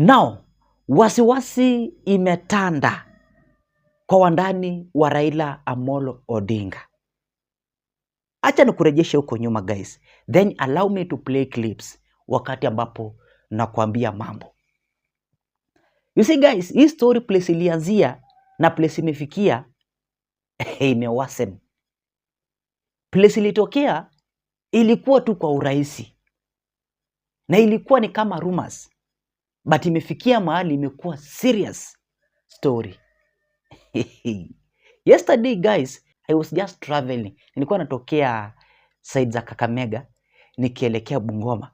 Now, wasiwasi imetanda kwa wandani wa Raila Amolo Odinga. Acha nikurejeshe huko nyuma guys. Then allow me to play clips wakati ambapo nakwambia mambo. You see guys, hii story place ilianzia na place imefikia imewasem. Place ilitokea ilikuwa tu kwa urahisi. Na ilikuwa ni kama rumors. But imefikia mahali imekuwa serious story. Yesterday guys, I was just traveling. Nilikuwa natokea side za Kakamega nikielekea Bungoma.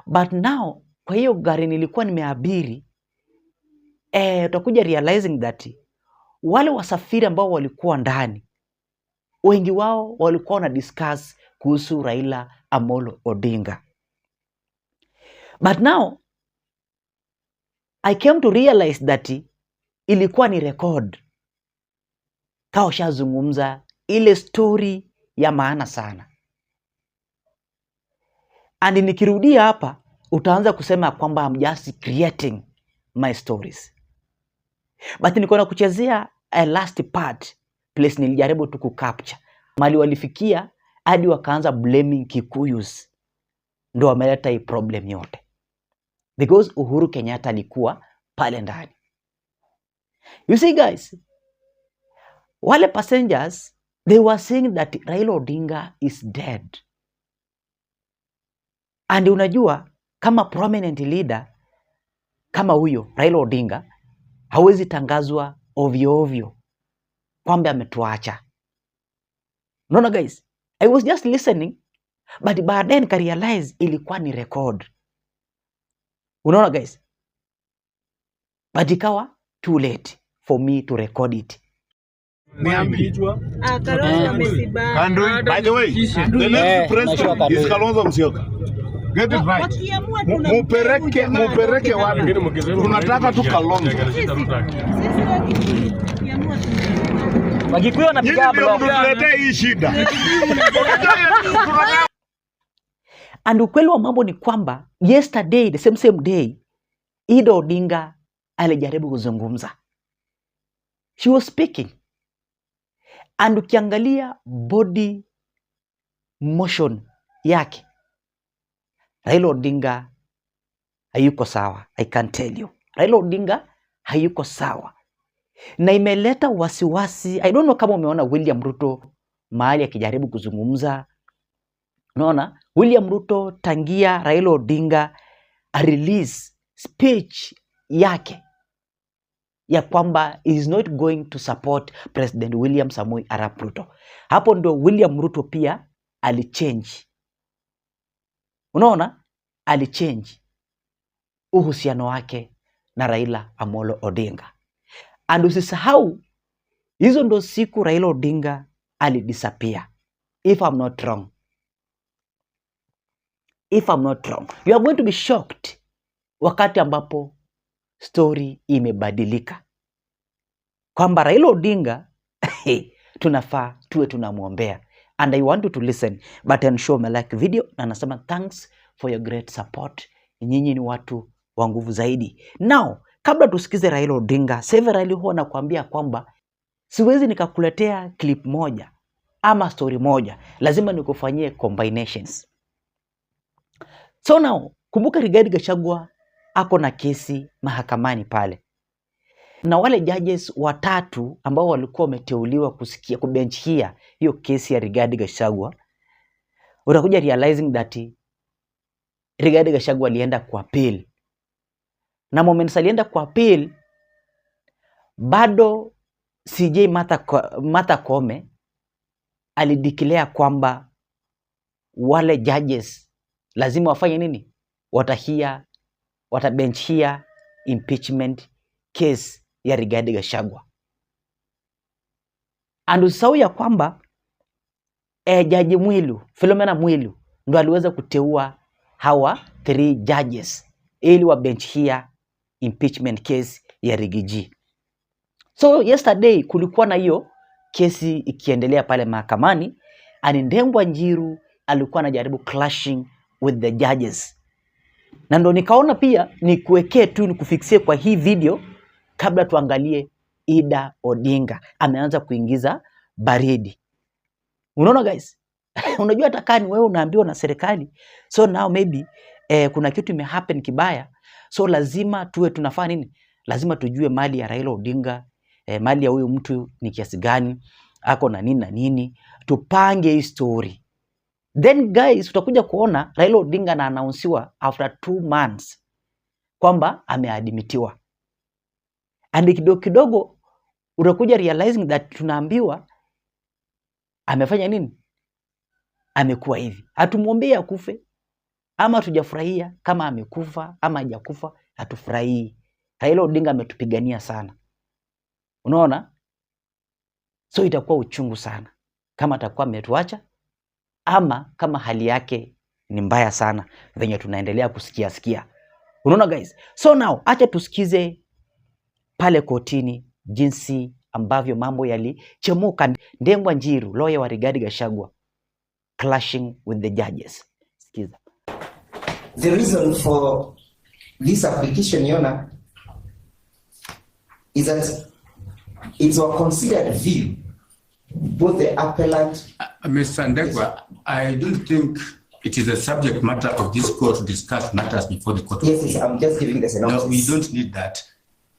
But now kwa hiyo gari nilikuwa nimeabiri, utakuja realizing that wale wasafiri ambao walikuwa ndani, wengi wao walikuwa na discuss kuhusu Raila Amolo Odinga. But now I came to realize that ilikuwa ni record. Kao shazungumza ile story ya maana sana. And nikirudia hapa utaanza kusema kwamba I'm just creating my stories. But nilikuwa na kuchezea a last part place nilijaribu tu kucapture. Mali walifikia hadi wakaanza blaming Kikuyus. Ndio wameleta hii problem yote. Because Uhuru Kenyatta alikuwa pale ndani. You see guys, wale passengers, they were saying that Raila Odinga is dead. And unajua, kama prominent leader, kama huyo, Raila Odinga, hawezi tangazwa ovyo ovyo kwamba ametuacha. Unaona guys, I was just listening, but baadaye nika realize ilikuwa ni record. Unaona guys, but ikawa too late for me to record it. By the way, the next president is Kalonzo Musyoka. Get it right. Mupereke wapi? Tunataka tu Kalonzo. Wakikuwa na pigapo tunaleta hii shida. And ukweli wa mambo ni kwamba yesterday, the same day, Ida Odinga alijaribu kuzungumza. She was speaking. And ukiangalia body motion yake, Raila Odinga hayuko sawa. I can tell you. Raila Odinga hayuko sawa. Na imeleta wasiwasi. I don't know kama umeona William Ruto mahali akijaribu kuzungumza. Unaona? William Ruto tangia Raila Odinga a release speech yake ya kwamba is not going to support President William Samoei Arap Ruto. Hapo ndo William Ruto pia alichange. Unaona? Alichange uhusiano wake na Raila Amolo Odinga. And usisahau, hizo ndo siku Raila Odinga alidisappear. If I'm not wrong. If I'm not wrong. You are going to be shocked wakati ambapo story imebadilika. Kwamba Raila Odinga tunafaa tuwe tunamuombea. And I want you to listen, but I'm sure me like video na nasema thanks for your great support. Nyinyi ni watu wa nguvu zaidi. Now, kabla tusikize Raila Odinga, several huwa nakwambia kwamba siwezi nikakuletea clip moja ama story moja. Lazima nikufanyie combinations. So now, kumbuka Rigathi Gachagua ako na kesi mahakamani pale. Na wale judges watatu ambao walikuwa wameteuliwa kusikia kubenchia hiyo kesi ya Rigathi Gachagua, utakuja realizing that Rigathi Gachagua alienda kwa appeal. Na moments alienda kwa appeal, bado CJ Martha Koome alideclare kwamba wale judges lazima wafanye nini? Watabenchia impeachment case ya Rigathi Gachagua. And usahau ya kwamba Jaji Philomena Mwilu ndo aliweza kuteua hawa 3 judges ili wabenchia impeachment case ya Rigiji. So yesterday kulikuwa na hiyo kesi ikiendelea pale mahakamani, and Ndengwa Njiru alikuwa anajaribu clashing with the judges. Na ndo nikaona pia nikuwekee tu nikufiksie kwa hii video kabla tuangalie Ida Odinga ameanza kuingiza baridi. Unaona guys? Unajua hata kama wewe unaambiwa na serikali, so now maybe kuna kitu imehappen kibaya, so lazima tuwe tunafanya nini? Lazima tujue mali ya Raila Odinga, mali ya huyu mtu ni kiasi gani, ako na nini na nini, tupange hii story. Then guys, utakuja kuona Raila Odinga na announcewa after 2 months kwamba ameadmitiwa. And kidogo kidogo utakuja realizing that tunaambiwa amefanya nini? Amekuwa hivi. Hatumwombei akufe ama tujafurahia kama amekufa ama hajakufa, hatufurahii. Raila Odinga ametupigania sana. Unaona? So itakuwa uchungu sana kama atakuwa ametuacha ama kama hali yake ni mbaya sana venye tunaendelea kusikia. Unaona guys? So now acha tusikize pale kotini jinsi ambavyo mambo yalichemuka. Ndengwa Njiru, lawyer wa Rigathi Gachagua, clashing with the judges. Sikiza. The reason for this application, Yona, is that it's a considered view, both the appellant... Mr. Ndegwa, I don't think it is a subject matter of this court to discuss matters before the court. Yes, I'm just giving the synopsis. No, we don't need that.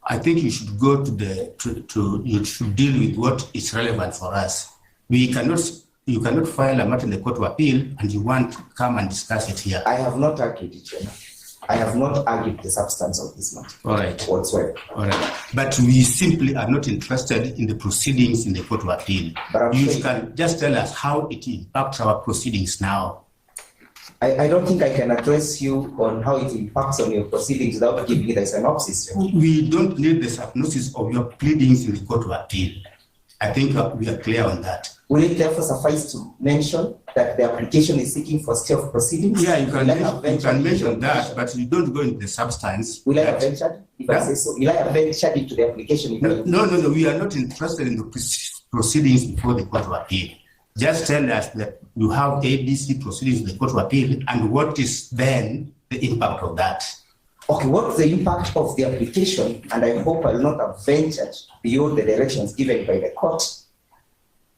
I think you should go to you should deal with what is relevant for us. You cannot file a matter in the Court of Appeal and you want to come and discuss it here. I have not argued it, Chairman. I have not argued the substance of this matter. All right. Whatsoever. All right. But we simply are not interested in the proceedings in the Court of Appeal. But you can just tell us how it impacts our proceedings now. I don't think I can address you on how it impacts on your proceedings without giving you the synopsis. We don't need the synopsis of your pleadings in the Court of Appeal. I think we are clear on that. Will it therefore suffice to mention that the application is seeking for stay of proceedings? Yeah, you can mention that, but you don't go into the substance. Will I have ventured? If I say so, will I have ventured into the application? No, we are not interested in the proceedings before the Court of Appeal. Just tell us that you have ABC proceedings in the Court of Appeal and what is then the impact of that. Okay, what's the impact of the application? And I hope I will not have ventured beyond the directions given by the court.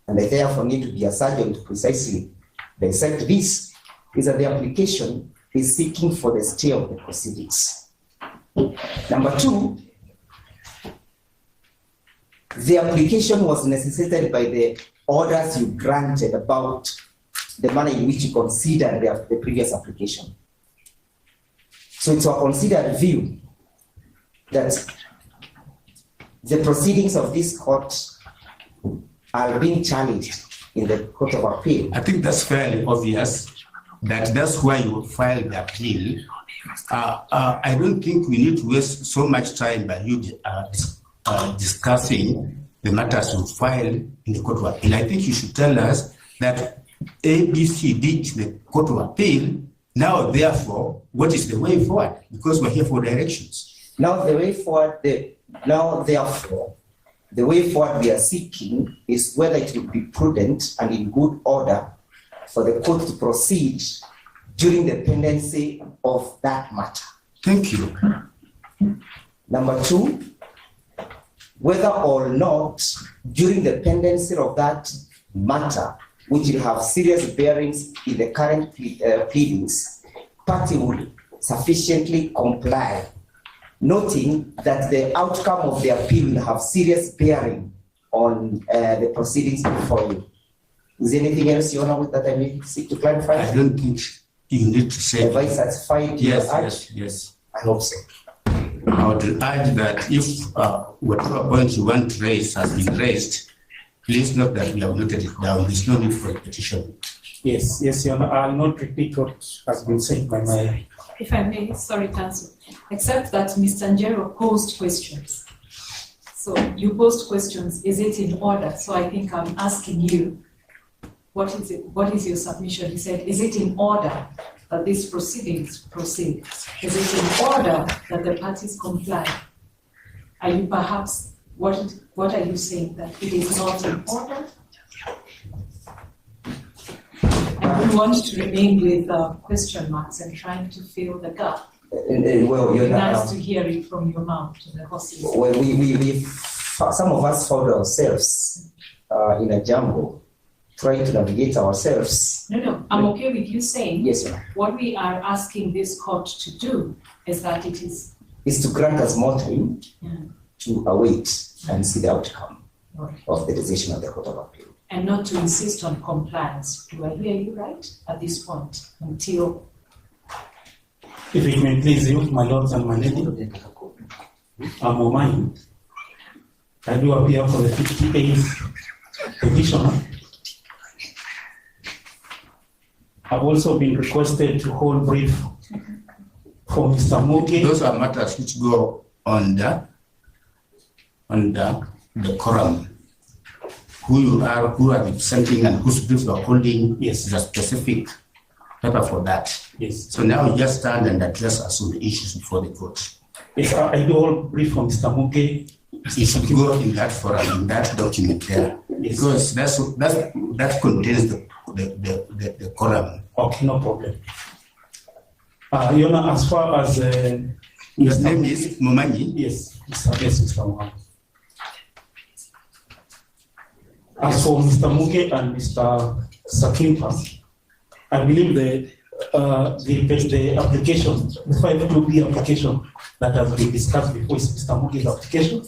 And I therefore need to be a surgeon to precisely dissect this, is that the application is seeking for the stay of the proceedings. Number 2, the application was necessitated by the orders you granted about the manner in which you consider the previous application. So it's a considered view that the proceedings of this court are being challenged in the Court of Appeal. I think that's fairly obvious that that's why you filed the appeal. I don't think we need to waste so much time by you discussing the matters you filed in the Court of Appeal. I think you should tell us that ABC did the Court of Appeal. Now, therefore, what is the way forward? Because we're here for directions. Now, the way forward, therefore, the way forward we are seeking is whether it would be prudent and in good order for the court to proceed during the pendency of that matter. Thank you. Number 2, whether or not during the pendency of that matter, which will have serious bearings in the current pleadings, party would sufficiently comply, noting that the outcome of the appeal will have serious bearing on the proceedings before you. Is there anything else you want that I may seek to clarify? I don't think you need to say. Have I satisfied your urge? Yes. I hope so. I would urge that if whatever point you want to raise has been raised, please note that we have noted it down. There's no need for repetition. Yes, Your Honor. I'll not repeat what has been said by my... If I may, sorry, Counsel, except that Mr. Njero posed questions. So you posed questions, is it in order? So I think I'm asking you, what is your submission? He said, is it in order that these proceedings proceed? Is it in order that the parties comply? Are you perhaps, what are you saying, that it is not in order? I don't want to remain with question marks and trying to fill the gap. Well, you're Nice to hear it from your mouth to the horses. well, some of us found ourselves in a jumble, trying to navigate ourselves. No, I'm okay with you saying. Yes, ma'am. What we are asking this court to do is that it is. Is to grant us more time to await and see the outcome of the decision of the Court of Appeal. And not to insist on compliance. Do I hear you right at this point until? If it may please you, my lords and my lady, I'm Omani. I do appear for the 58th petitioner. I've also been requested to hold brief for Mr. Muge. Those are matters which go under the quorum. Who you are representing, and whose brief you are holding is a specific paper for that. Yes. So now you just stand and address us on the issues before the court. Yes, I do hold brief for Mr. Muge. You should go in that forum, in that document there, because that contains the quorum. Okay, no problem. Your Honor, as far as your name is Mumanyi? Yes, Mr. Mumanyi. As for Mr. Muge and Mr. Sakimpa, I believe the application, the 522B application that has been discussed before is Mr. Muge's application.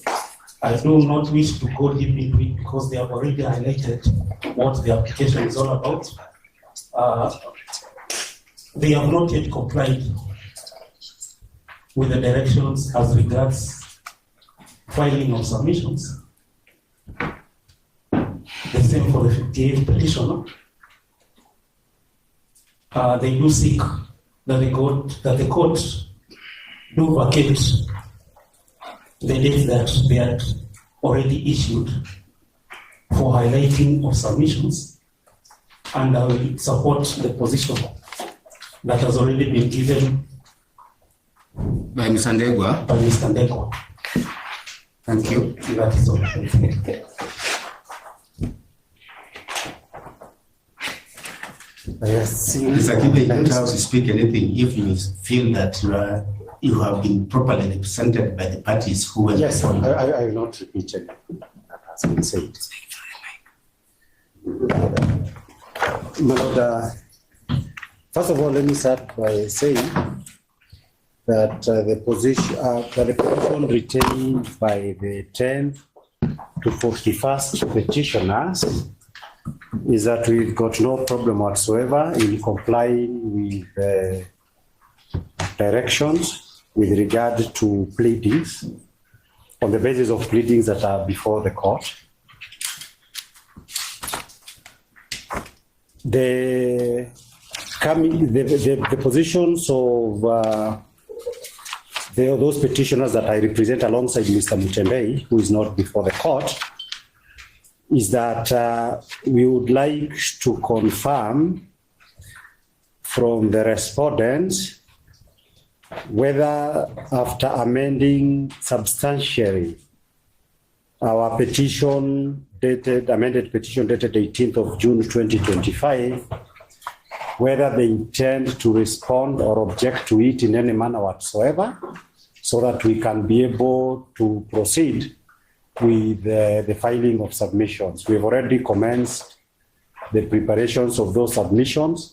I do not wish to go deep into it because they have already highlighted what the application is all about. They have not yet complied with the directions as regards filing of submissions. The same for the 58th petitioner. They do seek that the court do vacate the date that they had already issued for highlighting of submissions, and I will support the position that has already been given by Mr. Ndegwa. By Mr. Ndegwa. Thank you. That is all. Yes. Mr. Kibe, you don't have to speak anything if you feel that you have been properly represented by the parties who were. Yes, I will not repeat anything that has been said. My Lord, first of all, let me start by saying that the position retained by the 10th to 41st petitioners is that we've got no problem whatsoever in complying with the directions with regard to pleadings on the basis of pleadings that are before the court. The positions of those petitioners that I represent alongside Mr. Mutembei, who is not before the court, is that we would like to confirm from the respondents whether, after amending substantially our petition amended petition dated 18th of June 2025, whether they intend to respond or object to it in any manner whatsoever, so that we can be able to proceed with the filing of submissions. We've already commenced the preparations of those submissions,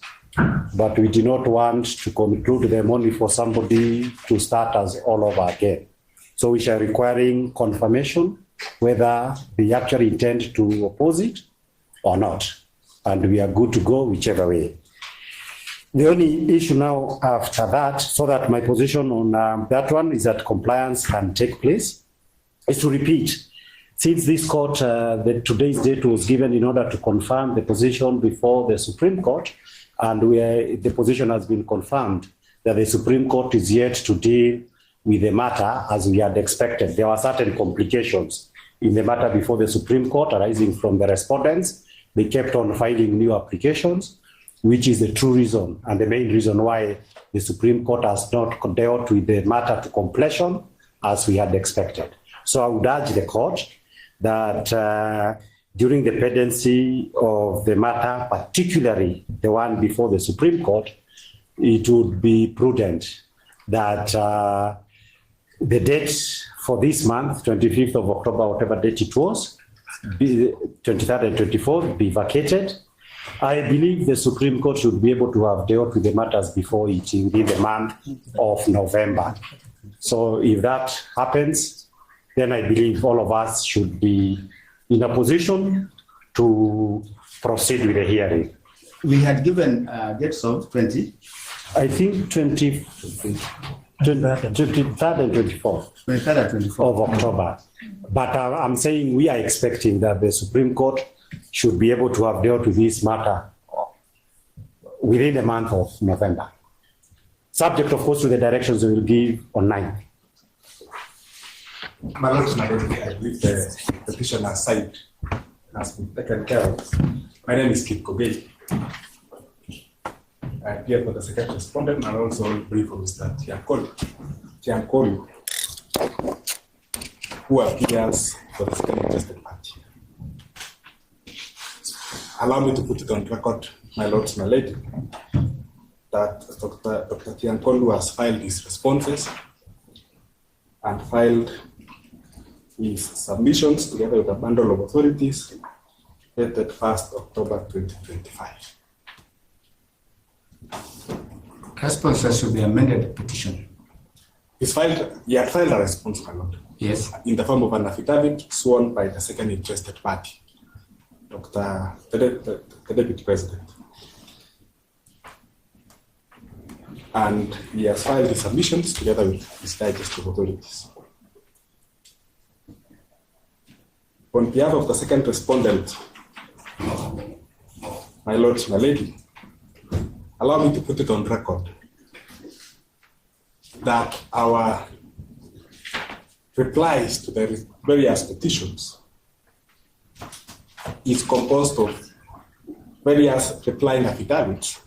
but we do not want to conclude them only for somebody to start us all over again. So we shall requiring confirmation whether they actually intend to oppose it or not. And we are good to go whichever way. The only issue now after that, so that my position on that one is that compliance can take place, is to repeat. Since this court, today's date was given in order to confirm the position before the Supreme Court, and the position has been confirmed that the Supreme Court is yet to deal with the matter as we had expected. There were certain complications in the matter before the Supreme Court arising from the respondents. They kept on filing new applications, which is the true reason and the main reason why the Supreme Court has not dealt with the matter to completion as we had expected. So I would urge the court that during the pendency of the matter, particularly the one before the Supreme Court, it would be prudent that the date for this month, 25th of October, whatever date it was, 23rd and 24th, be vacated. I believe the Supreme Court should be able to have dealt with the matters before it within the month of November. So if that happens, then I believe all of us should be in a position to proceed with the hearing. We had given dates of 20. I think 23rd and 24th 23rd and 24th. of October. But I'm saying we are expecting that the Supreme Court should be able to have dealt with this matter within the month of November. Subject, of course, to the directions we will give on 9th. My Lord, I believe the petitioner side has been taken care of. My name is Kip Kogei. I appear for the second respondent and also brief for Mr. Tiankolu, who appears for the second interested party. Allow me to put it on record, my lords, my lady, that Dr. Tiankolu has filed his responses and filed his submissions together with a bundle of authorities dated 1st October 2025. Responses to the amended petition. He had filed a response, my lord. Yes. In the form of an affidavit sworn by the second interested party, the deputy president. And he has filed his submissions together with his digestive authorities. On behalf of the second respondent, my lord, my lady, allow me to put it on record that our replies to the various petitions is composed of various replying affidavits,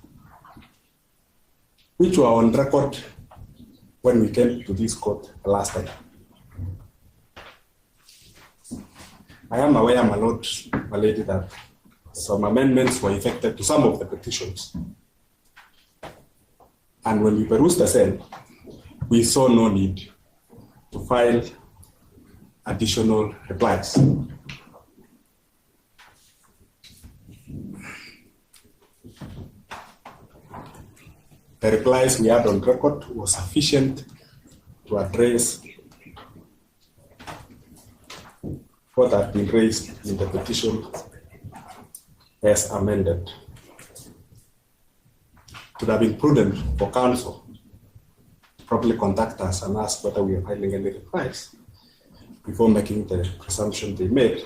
which were on record when we came to this court the last time. I am aware, my lord, my lady, that some amendments were effected to some of the petitions. And when we perused the same, we saw no need to file additional replies. The replies we had on record were sufficient to address what had been raised in the petition as amended. It would have been prudent for counsel to properly contact us and ask whether we are filing any replies before making the presumption they made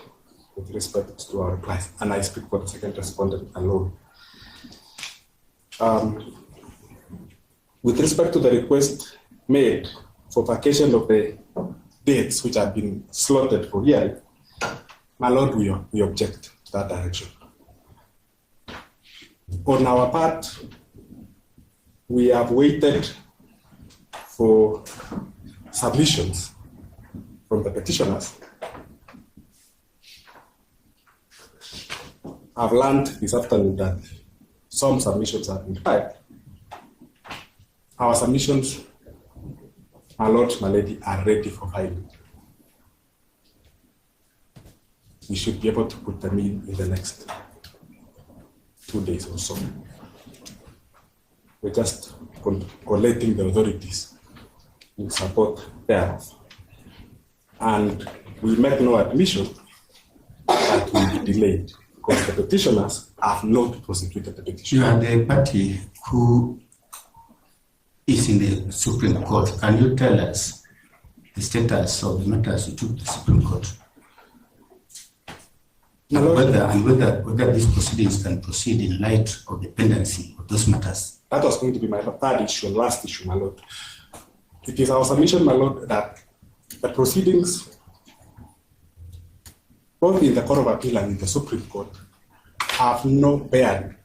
with respect to our replies. And I speak for the second respondent alone. With respect to the request made for vacation of the dates which have been slotted for hearing, my lord, we object to that direction. On our part, we have waited for submissions from the petitioners. I've learned this afternoon that some submissions have been filed. Our submissions, my lord, my lady, are ready for filing. We should be able to put them in the next 2 days or so. We're just collating the authorities in support thereof. And we make no admission that will be delayed because the petitioners have not prosecuted the petition. You are the party who is in the Supreme Court. Can you tell us the status of the matters you took to the Supreme Court? And whether these proceedings can proceed in light of the pendency of those matters? That was going to be my third issue and last issue, my lord. It is our submission, my lord, that the proceedings, both in the Court of Appeal and in the Supreme Court, have no bearing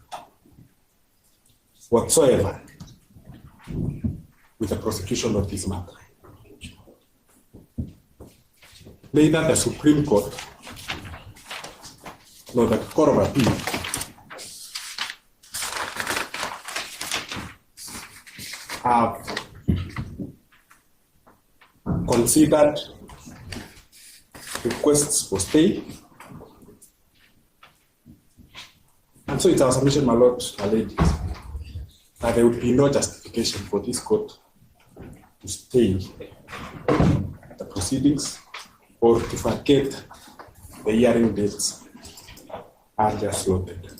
whatsoever with the prosecution of this matter. Neither the Supreme Court nor the Court of Appeal have considered requests for stay. And so it's our submission, my lord, my ladies, that there would be no justification for this court to stay the proceedings or to forget the hearing dates are just slotted.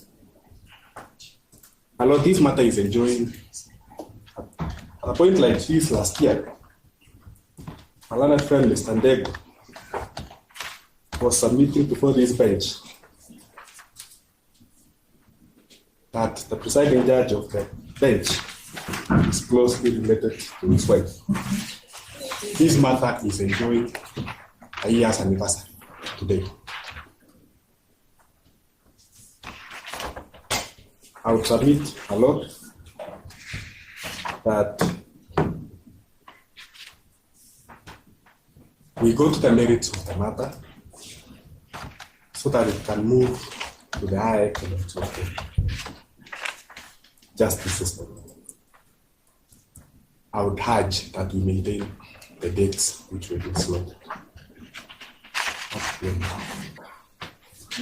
My lord, this matter is enjoying a point like this last year. My learned friend, Mr. Ndego, was submitting before this bench that the presiding judge of the bench is closely related to his wife. This matter is enjoying a year's anniversary today. I would submit a lot that we go to the merits of the matter so that it can move to the higher echelons of the justice system. I would urge that we maintain the dates which were been slotted.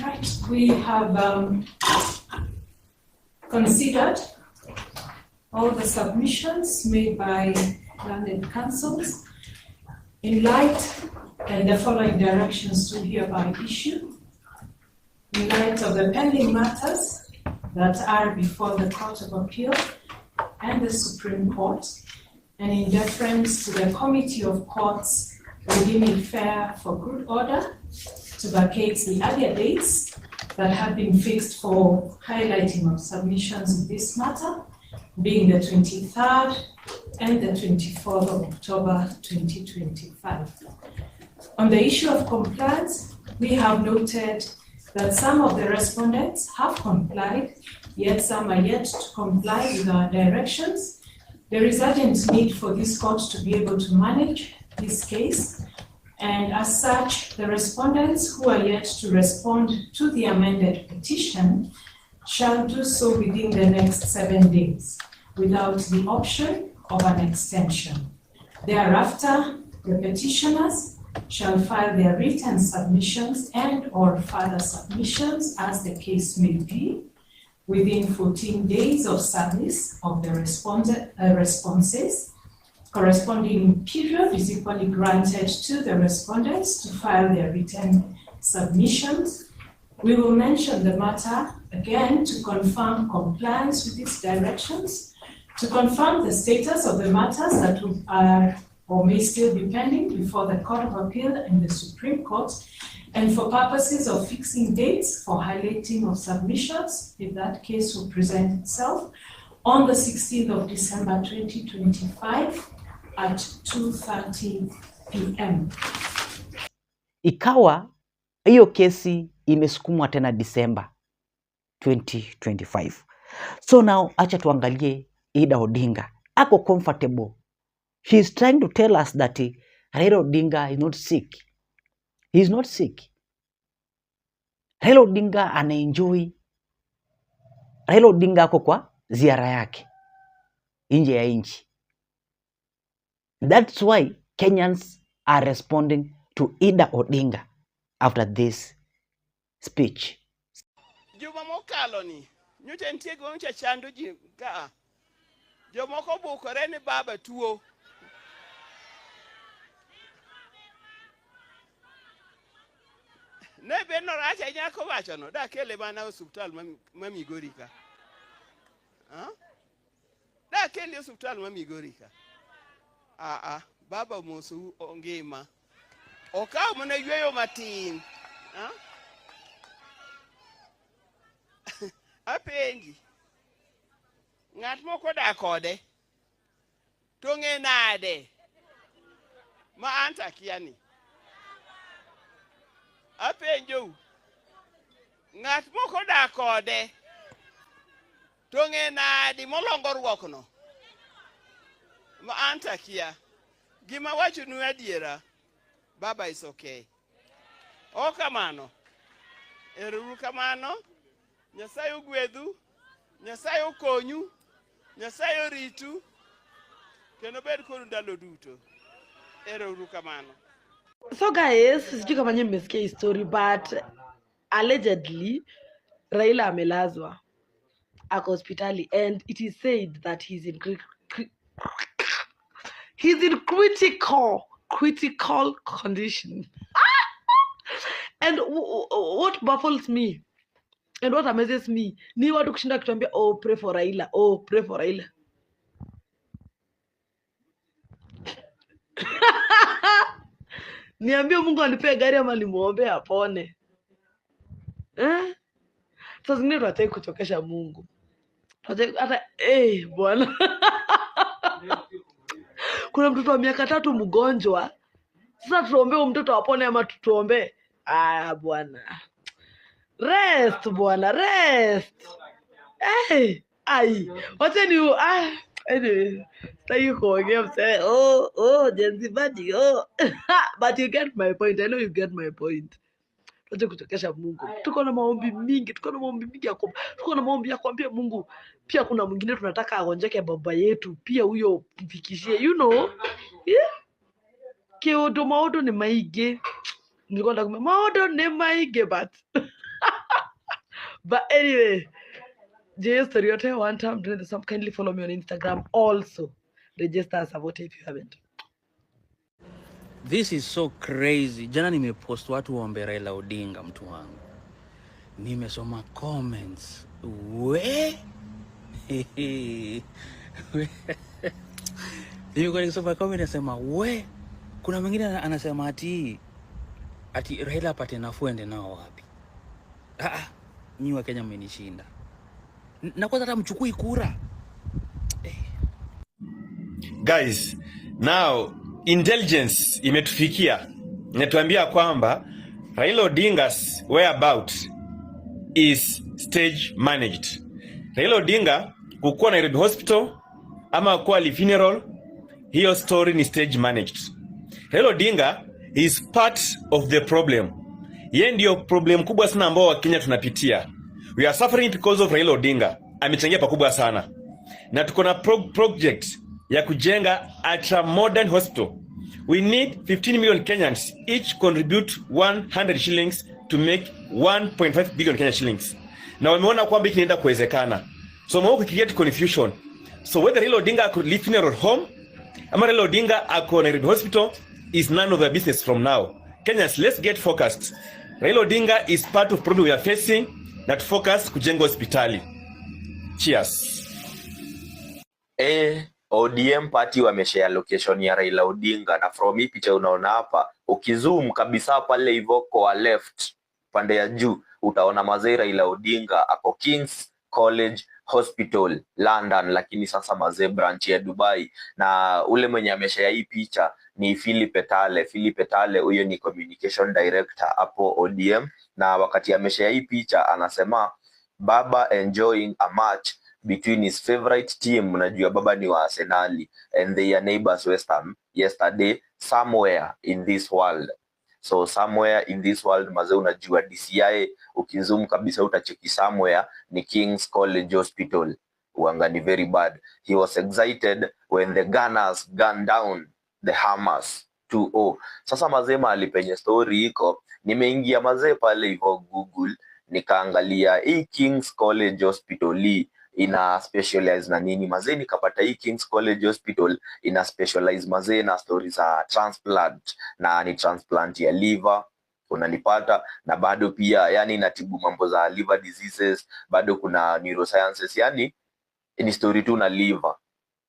Right, we have considered all the submissions made by learned counsels. In light and the following directions to hereby issue, in light of the pending matters that are before the Court of Appeal and the Supreme Court, and in deference to the Committee of Courts deem it fair for good order to vacate the earlier dates that have been fixed for highlighting of submissions in this matter, being the 23rd and the 24th of October 2025. On the issue of compliance, we have noted that some of the respondents have complied, yet some are yet to comply with our directions. There is urgent need for this court to be able to manage this case, and as such, the respondents who are yet to respond to the amended petition shall do so within the next 7 days, without the option of an extension. Thereafter, the petitioners shall file their written submissions and or further submissions as the case may be within 14 days of service of the responses. Corresponding period is equally granted to the respondents to file their written submissions. We will mention the matter again to confirm compliance with these directions, to confirm the status of the matters that are or may still be pending before the Court of Appeal and the Supreme Court, and for purposes of fixing dates for highlighting of submissions, if that case will present itself, on the 16th of December 2025 at 2:30 p.m. Ikawa hiyo kesi imesukumwa tena December 2025. So now acha tuangalie Ida Odinga. Ako comfortable. She is trying to tell us that Raila Odinga is not sick. He is not sick. Raila Odinga anaenjoy. Raila Odinga ako kwa ziara yake nje ya nchi. That's why Kenyans are responding to Ida Odinga after this speech. Juma mokalo ni nyocha ntie go ncha chando ji ka jomoko bukore ni baba tuo ne be no racha nyako wacho no da kele bana hospital mami gorika da kele hospital mami gorika baba mosu ongema okaw mona yweyo matin apenji ngat moko da kode to nge nade ma anta kiani apenjo ngat moko da kode to nge nade molongo ruokno ma anta kia gima wacho nu adiera baba is okay o kamano eru kamano Nyasaye ogwedhu Nyasaye okonyu Nyasaye oritu kendo bed kodu ndalo duto Ero uru kamano. So guys, sijui kama nyinyi mmesikia hii story, but allegedly Raila amelazwa ako hospitali, and it is said that he's in critical condition. And what baffles me and what amazes me ni watu kushinda kutuambia, oh pray for Raila, oh pray for Raila. Niambie Mungu anipee gari ama nimuombe apone. Sasa zingine tunataka kuchokesha Mungu. Hata bwana. Kuna mtoto wa miaka 3 mgonjwa. Sasa tuombe mtoto apone ama tuombe? Bwana. Rest bwana, rest. Wacha ni anyway, thank kuongea msee. Jenzi badi. But you get my point. I know you get my point. Tuache kuchokesha Mungu. Tuko na maombi mingi, tuko na maombi ya kuambia Mungu. Pia kuna mwingine tunataka agonjeke baba yetu, pia huyo mfikishie, you know. Yeah. Kiodo maodo ni maige. Nilikuwa nataka maodo ni maige but but anyway, JS Toriote, one time doing the same. Kindly follow me on Instagram. Also, register as a voter if you haven't. This is so crazy. Jana nimepost watu waombe Raila Odinga, mtu wangu. Nimesoma comments. Nimekuwa nikisoma comment nasema kuna mwingine anasema ati Raila apate nafuu ende nao wapi? Nyinyi wa Kenya mmenishinda. Na kwanza hata mchukui kura. Guys, now intelligence imetufikia. Inatuambia kwamba Raila Odinga's whereabouts is stage managed. Raila Odinga kukuwa Nairobi Hospital ama kuwa li funeral, hiyo story ni stage managed. Raila Odinga is part of the problem. Yeye ndio problem kubwa sana ambao Wakenya tunapitia. We are suffering because of Raila Odinga. Amechangia pakubwa sana. Na tuko na project ya kujenga a modern hospital. We need 15 million Kenyans each contribute 100 shillings to make 1.5 billion Kenya shillings. Na wameona kwamba inaenda kuwezekana. So mwao kukigeti confusion. So whether Raila Odinga could live funeral home ama Raila Odinga ako Nairobi Hospital is none of the business from now. Kenyans, let's get focused. Raila Odinga is part of problem we are facing, not focus kujenga hospitali. Cheers. ODM party wameshare location ya Raila Odinga, na from hii picha unaona hapa, ukizoom kabisa pale hivyo kwa left pande ya juu utaona mazee Raila Odinga ako King's College Hospital London, lakini sasa mazee branch ya Dubai. Na ule mwenye ameshare hii picha ni Philip Etale, huyo ni communication director hapo ODM, na wakati ameshare hii picha anasema baba enjoying a match between his favorite team, unajua baba ni wa Arsenal, and their neighbors West Ham yesterday somewhere in this world. So somewhere in this world mazee, unajua DCI ukizoom kabisa utacheki somewhere ni King's College Hospital. Uanga ni very bad. He was excited when the Gunners gunned down the Hammers 2-0. Sasa mazee mahali penye story iko, nimeingia mazee pale hivyo Google nikaangalia hii King's College Hospital ina specialize na nini mazee, nikapata hii King's College Hospital ina specialize mazee na stories za transplant, na ni transplant ya liver unanipata, na bado pia yani inatibu mambo za liver diseases, bado kuna neurosciences, yani ni story tu na liver.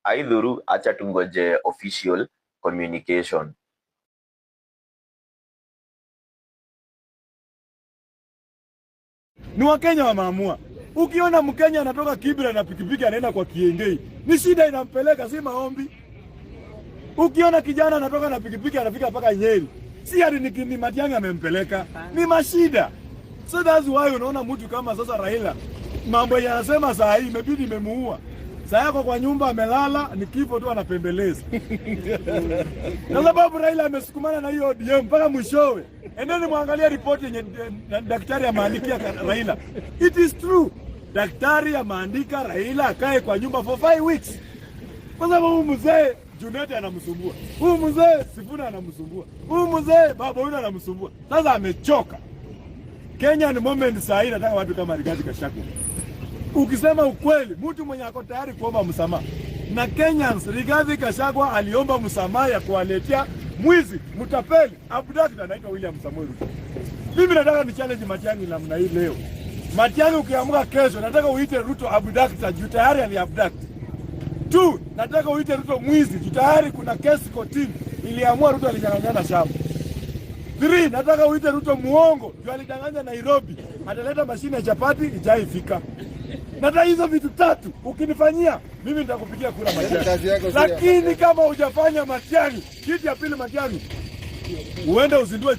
Aidhuru acha tungoje official communication. Ni Wakenya wameamua. Ukiona Mkenya anatoka Kibra na pikipiki anaenda kwa Kiengei, ni shida inampeleka, si maombi. Ukiona kijana anatoka na pikipiki anafika mpaka Nyeri, si hadi ni Matiang'i amempeleka, ni mashida. So that's why unaona mtu kama sasa Raila, mambo yanasema saa hii imebidi imemuua. Saa yako kwa nyumba amelala, ni kifo tu anapembeleza. Na sababu Raila amesukumana na hiyo ODM mpaka mwishowe. Endeni muangalia ripoti yenye daktari ameandikia Raila. It is true. Daktari ameandika Raila akae kwa nyumba for 5 weeks. Kwa sababu mzee Junet anamsumbua. Huyu mzee Sifuna anamsumbua. Huyu mzee Baba Wino anamsumbua. Sasa amechoka. Kenya ni moment saa hii nataka watu kama Rigathi Gachagua. Ukisema ukweli, mtu mwenye ako tayari kuomba msamaha. Na Kenyans, Rigathi Gachagua aliomba msamaha ya kuwaletea mwizi, mtapeli, abductor anaitwa William Samoei Ruto. Mimi nataka ni challenge Matiang'i namna hii leo. Matiang'i ukiamka kesho nataka uite Ruto abductor, juu tayari aliabduct. 2, nataka uite Ruto mwizi, juu tayari kuna kesi kotini iliamua Ruto alinyang'anyana shamba. 3, nataka uite Ruto muongo, juu alidanganya Nairobi ataleta mashine ya chapati ijaifika. Nataka hizo vitu 3 ukinifanyia mimi nitakupigia kura Matiang'i. Lakini kama hujafanya Matiang'i, kitu ya pili Matiang'i, uende uzindue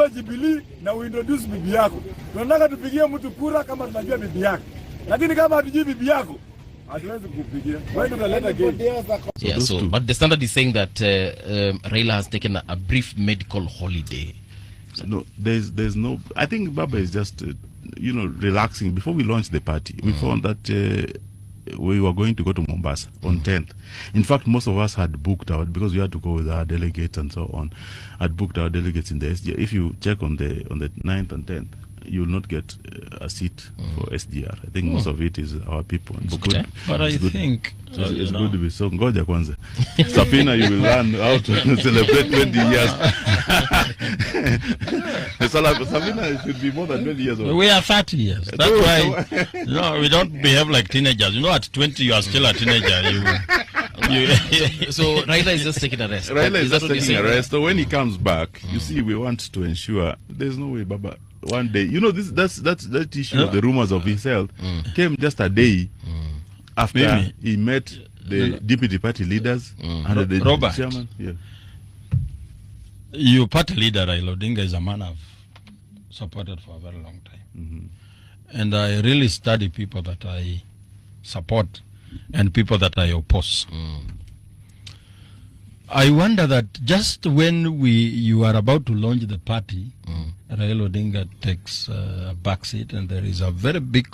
Jubilee na uintroduce bibi yako. Tunataka tupigie mtu kura kama tunajua bibi yake. Lakini kama hatujui bibi yako, hatuwezi kupigia. Wewe unaleta game. Yeah, so but the Standard is saying that Raila has taken a brief medical holiday. No, there's no. I think Baba is just relaxing. Before we launched the party, we found that we were going to go to Mombasa on 10th. In fact, most of us had booked out because we had to go with our delegates and so on. Had booked our delegates in the SGR. If you check on the 9th and 10th, you will not get a seat for SGR. I think most of it is our people. It's good. But I think it's good to be so. Ngoja kwanza. Safina, you will learn how to celebrate 20 years. Safina should be more than 20 years old. We are 30 years. That's why we don't behave like teenagers. At 20 you are still a teenager. So Raila is just taking a rest. Raila is just taking a rest. So when he comes back, you see, we want to ensure there's no way Baba one day, that issue of the rumors of his health came just a day after he met the deputy party leaders and the Robert, chairman. Yeah. Your party leader Raila Odinga is a man I've supported for a very long time, and I really study people that I support and people that I oppose. I wonder that just when you are about to launch the party, Raila Odinga takes a backseat, and there is a very big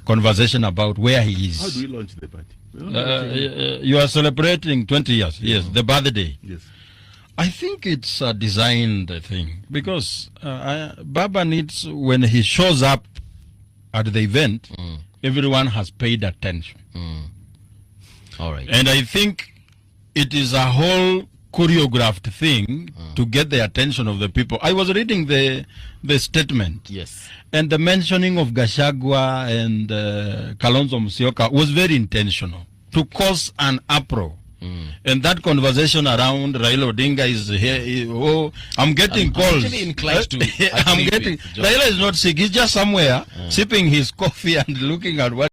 conversation about where he is. How do we launch the party? You are celebrating 20 years, yes, the birthday. Yes. I think it's a designed thing because Baba needs, when he shows up at the event, everyone has paid attention. All right. And I think it is a whole choreographed thing to get the attention of the people. I was reading the statement. Yes. And the mentioning of Gachagua and Kalonzo Musyoka was very intentional to cause an uproar. And that conversation around Raila Odinga is here. I'm getting calls. I'm actually inclined to Raila is not sick. He's just somewhere sipping his coffee and looking at what